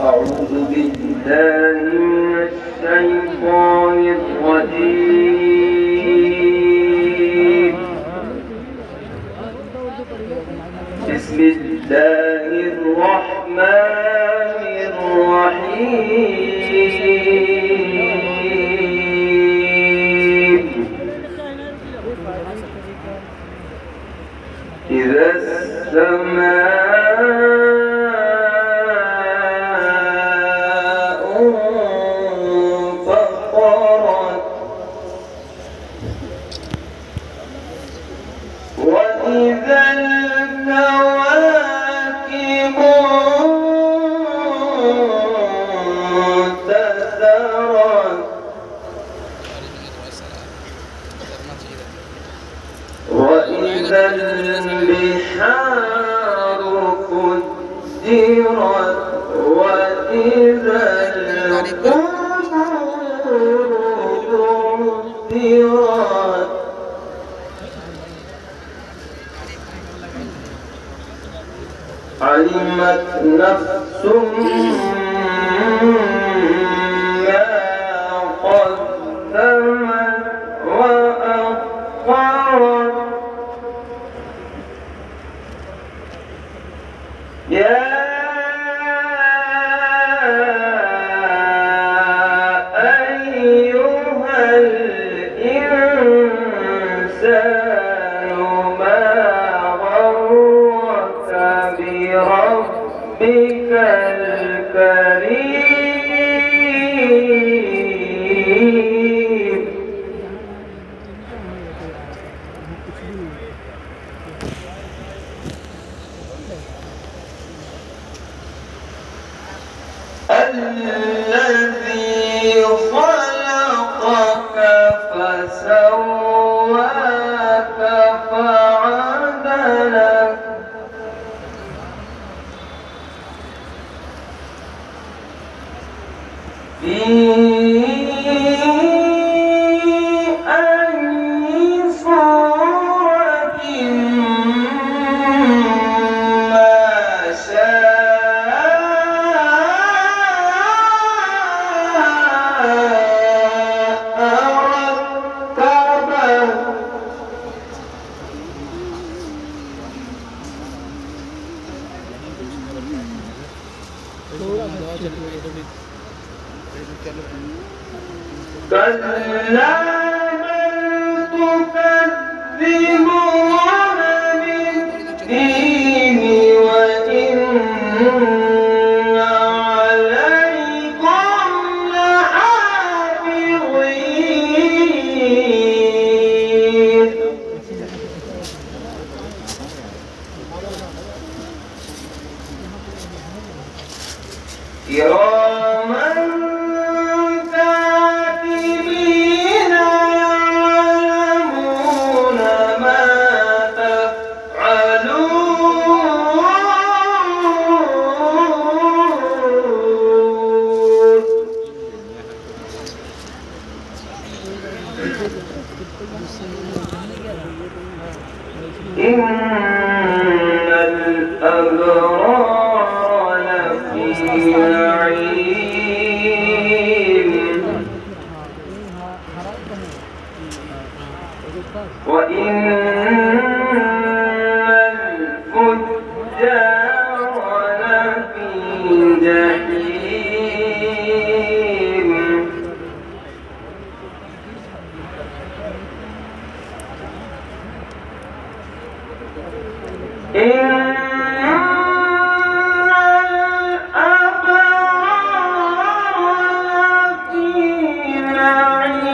أعوذ بالله من الشيطان الرجيم. بسم الله الرحمن الرحيم. إذا السماء انفطرت وإذا الكواكب انتثرت وإذا البحار فجرت وإذا القبور بعثرت علمت نفس ما قدمت وأخرت يا أيها الإنسان ما غرك بربك الكريم. الذي خلقك فسواك فعدلك في أي صورة ما شاء ركبك. كلا بل تكذبون بالدين وإن عليكم لحافظين كراما كاتبين يعلمون ما تفعلون. إن الأبرار لفي نعيم وإن الفجار لفي جحيم. إن الأبرار لفي نعيم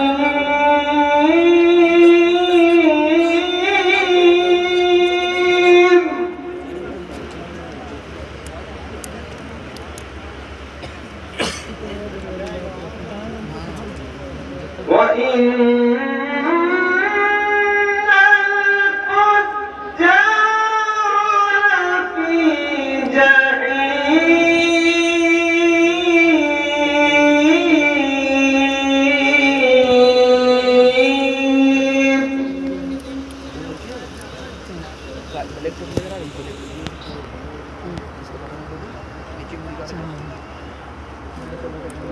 وإن الفجار لفي جحيم.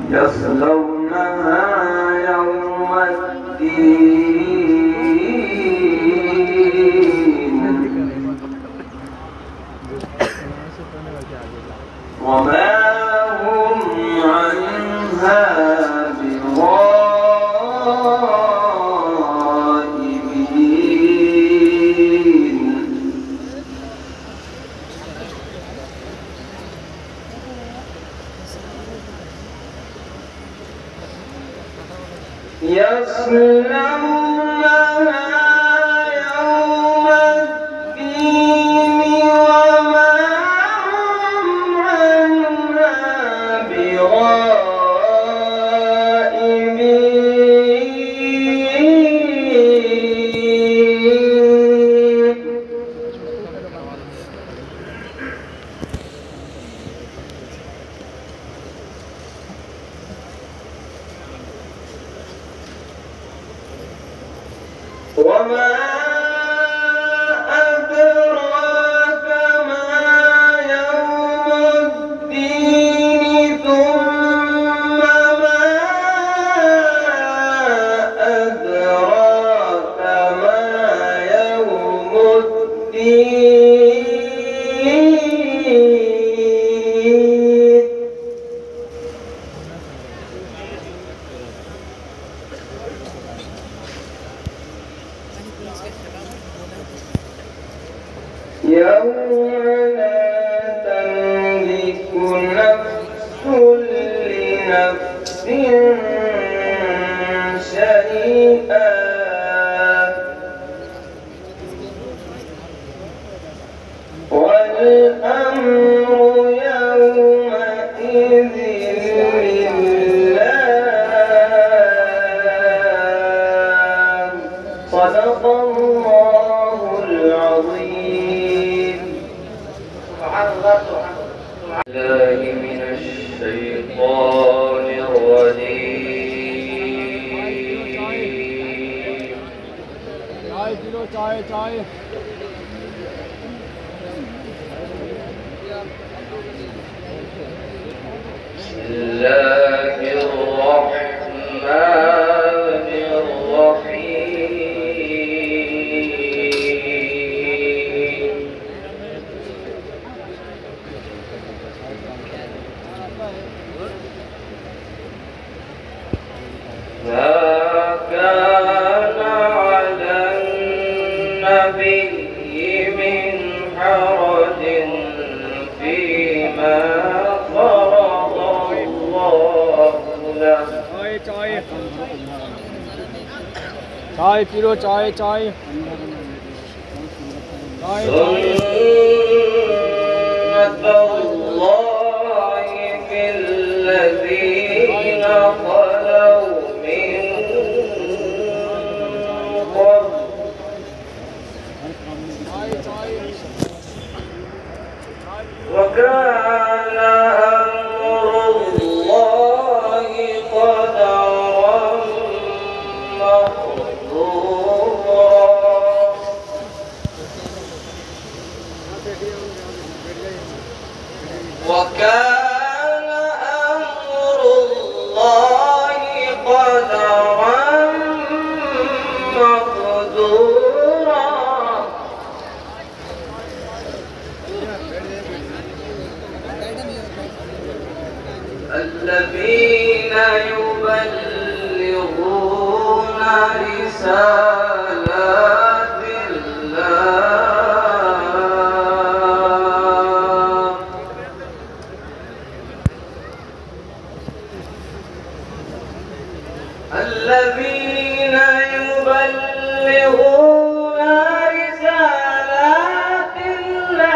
يصلونها يوم الدين وما هم عنها بغائبين يصلونها يوم الدين وما هم عنها بغائبين وما أدراك ما يوم الدين ثم ما أدراك ما يوم الدين يوم لا تملك نفس لنفس شيئا والأمر يومئذ لله صدق الله العظيم. سبحان الله من الشيطان الرجيم. بسم الله الرحمن الرحيم. ما كان على النبي من حرج فيما فرض الله له. चाय P low चाय चाय سنة الله في الذين خلوا من قبل وكان أمر الله قدرا مقدورا. وكان أمر الله قدرا مقدورا. الذين يبلغون رسالات الله الذين يبلغون رسالات الله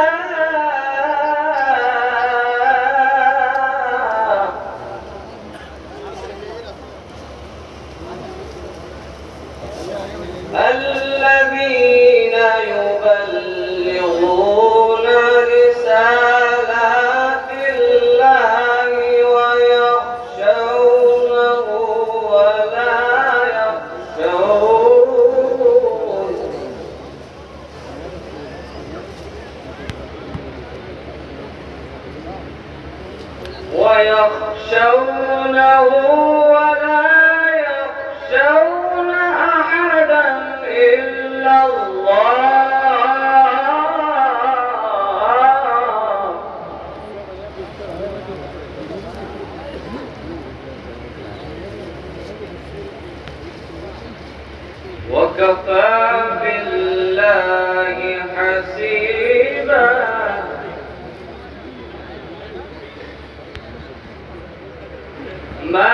الذين يبلغون رسالات الله ويخشونه ولا يخشون ويخشونه ولا يخشون أحدا إلا الله وكفى بالله حسيبا ما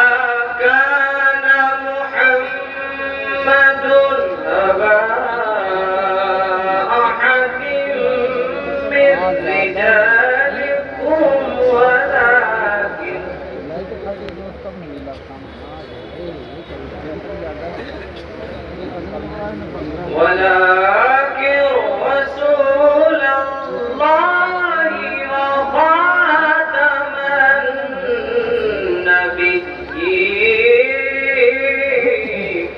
كان محمد أبا أحد من رجالكم ولكن رسول الله وخاتم النبيين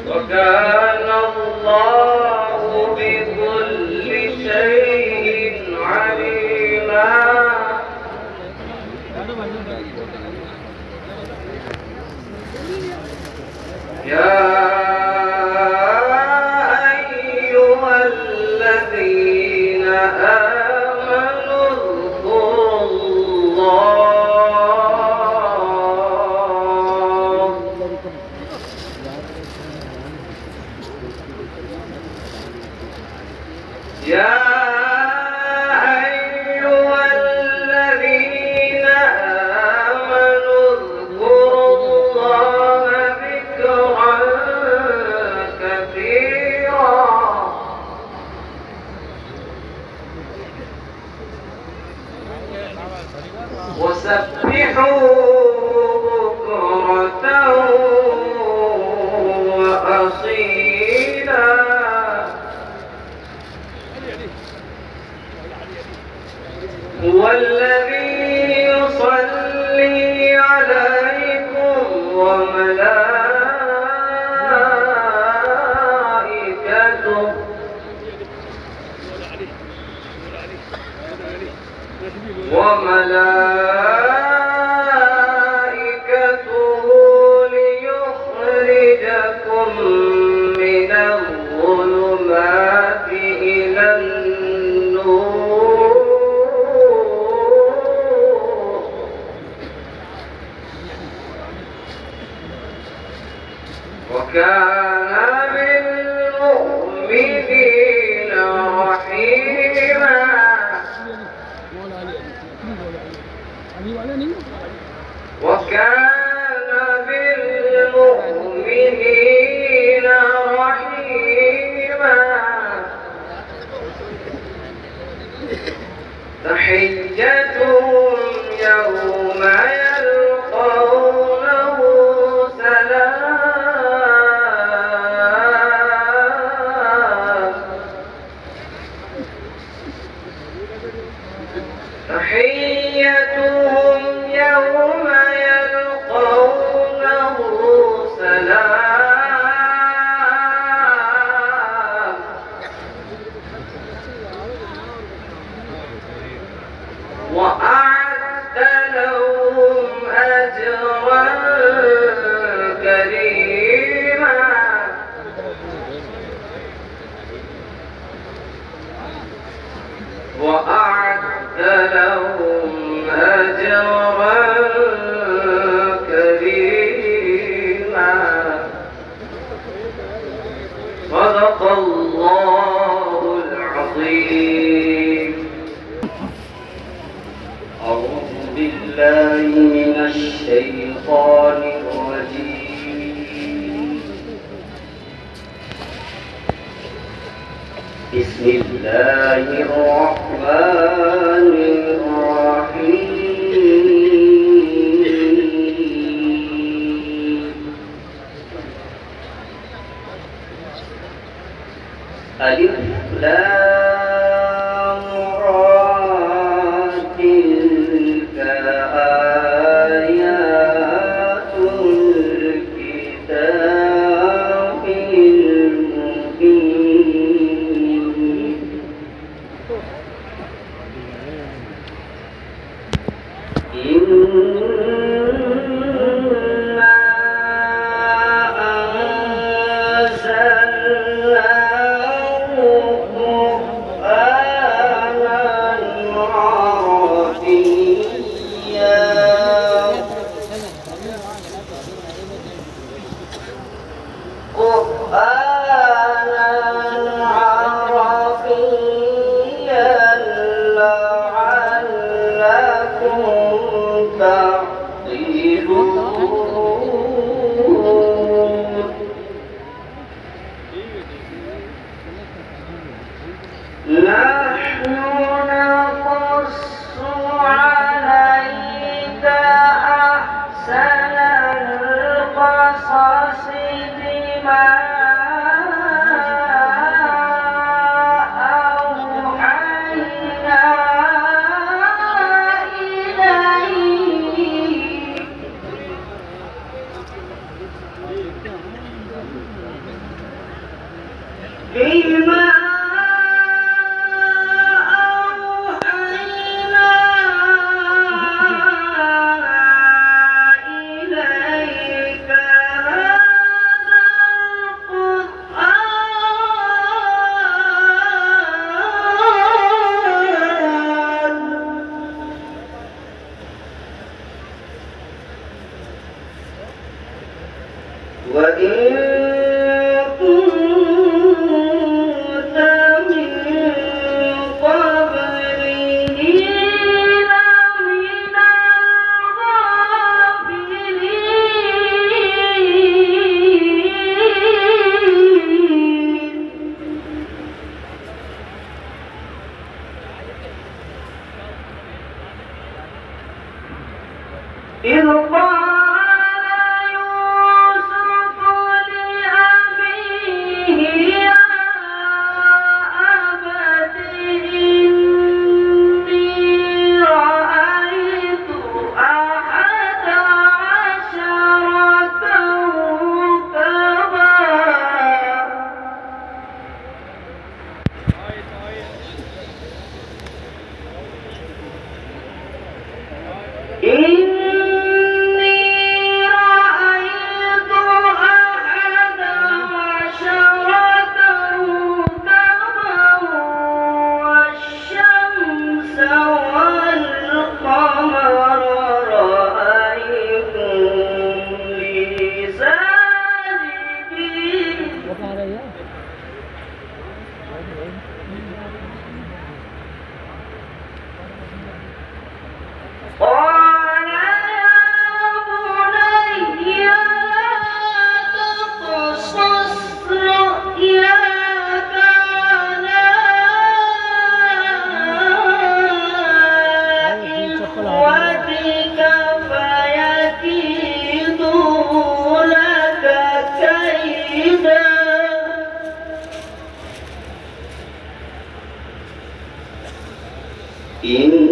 وكان الله بكل شيء عليما يا أيها الذين آمنوا اذكروا الله يا أيها الذين آمنوا اذكروا الله ذكرا كثيرا وسبحوا بكرة وأصيلا هو الذي يصلي عليكم وملائكته ليخرجكم من الظلمات إلى النور وكان بالمؤمنين رحيما وكان بالمؤمنين رحيما تحيتهم يوم يلقونه سلام تحيتهم يوم يلقونه سلام وأعد لهم أجرا كريما وأعد لهم أجرا كريما صدق الله العظيم أعوذ بالله من الشيطان الرجيم بسم الله الرحمن الرحيم ألف لام را تلك آيات الكتاب المبين نحن نقص عليك أحسن القصص بما أوحينا إليك وإن كنت من قبله لمن الغافلين إذ قال يوسف لأبيه يا أبت إني رأيت أحد عشر كوكبا قال يا بني لا تقصص رؤياك على إخوتك فيكيدوا لك كيدا إن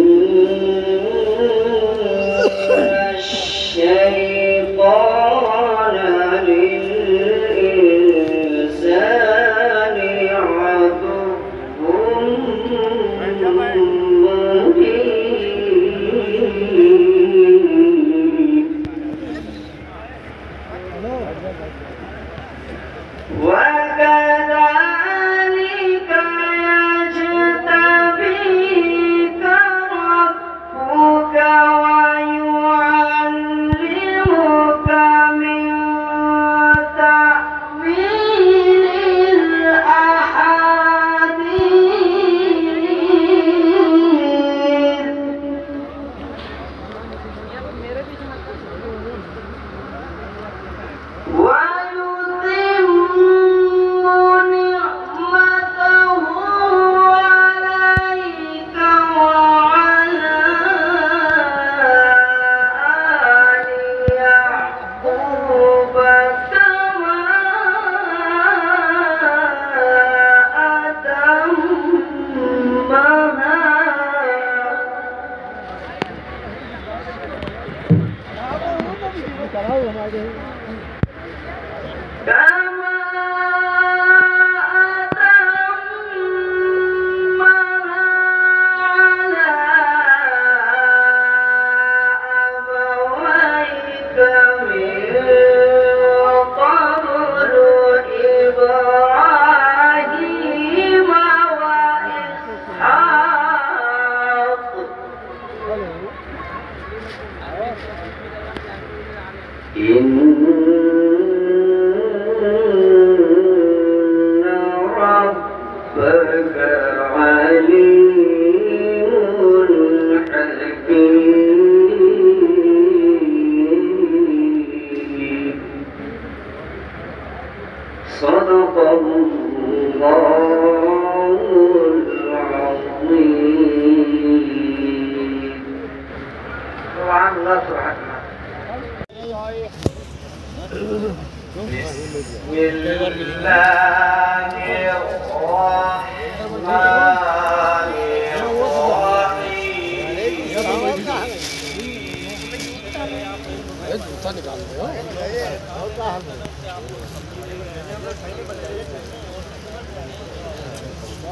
الشيطان للإنسان عدو مبين وكذلك يجتبيك ربك ويعلمك من تأويل الأحاديث ويتم نعمته عليك وعلى آل يعقوب كما إبراهيم وإسحاق إن ربك عليم حكيم صدق الله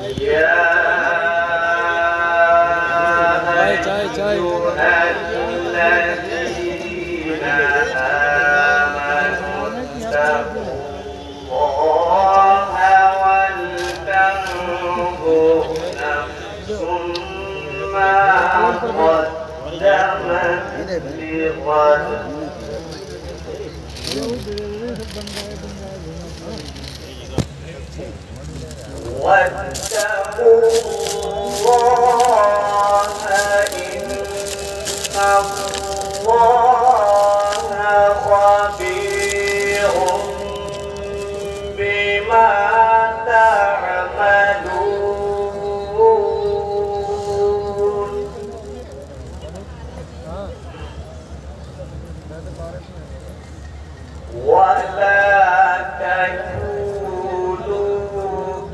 يا चाय أيها الذين آمنوا اتقوا الله ولتنظر نفس ما قدمت لغد واتقوا الله إن الله خبير بما تعملون ولا تكونوا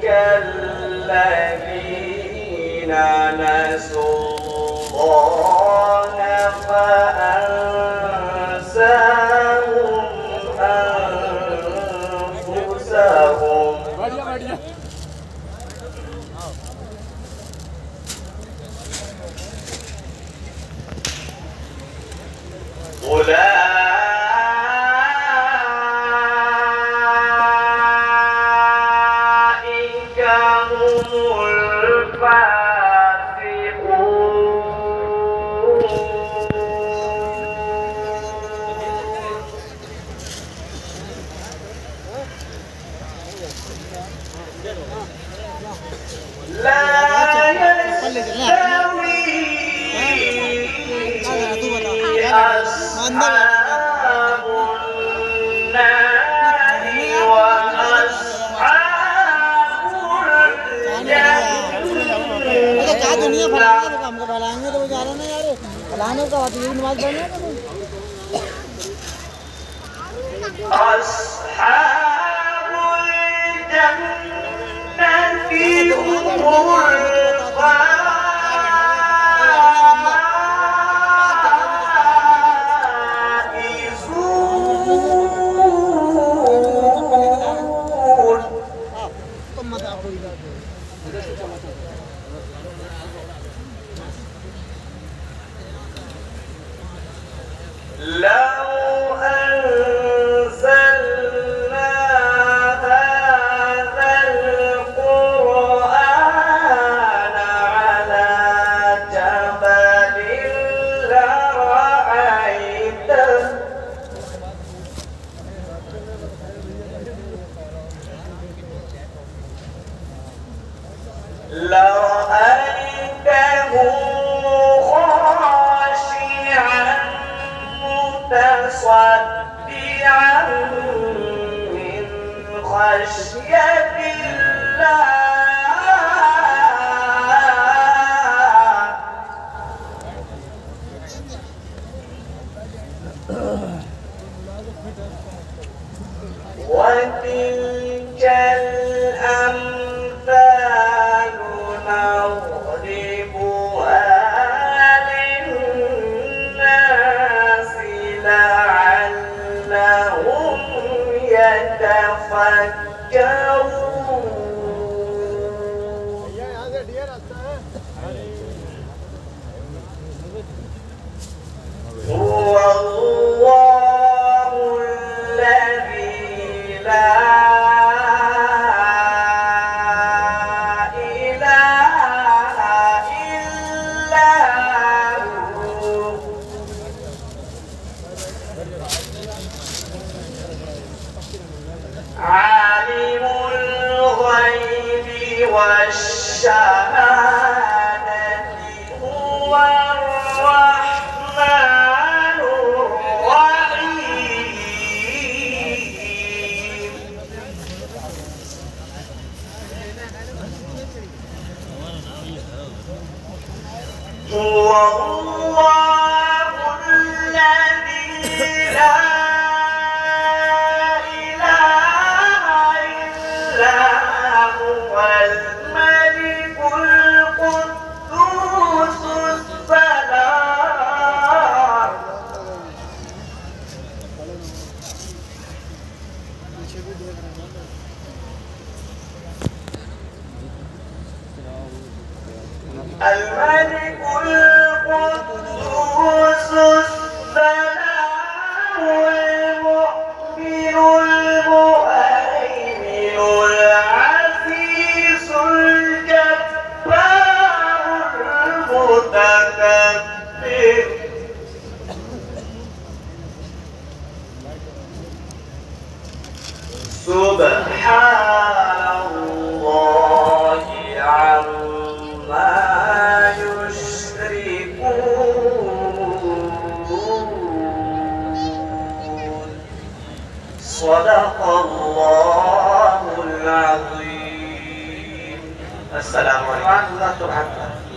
كالذين نسوا الله فأنساهم أنفسهم أولئك هم الفاسقون لا يستوي أصحاب النار وأصحاب أصحاب الجنة هم لو أنزلنا هذا القرآن على جبل لرأيته خاشعا متصدعا من خشية الله وتلك الأمثال نضربها للناس لعلهم يتفكرون هو الله الذي لا إله إلا هو عالم الغيب والشهادة هو الرحمن الرحيم هو الله الذي لا إله إلا هو الملك القدوس السلام الملك القدوس السلام المؤمن المهيمن العزيز الجبار المتكبر سبحان الله عما يشركون صدق الله العظيم. السلام عليكم ورحمة الله وبركاته.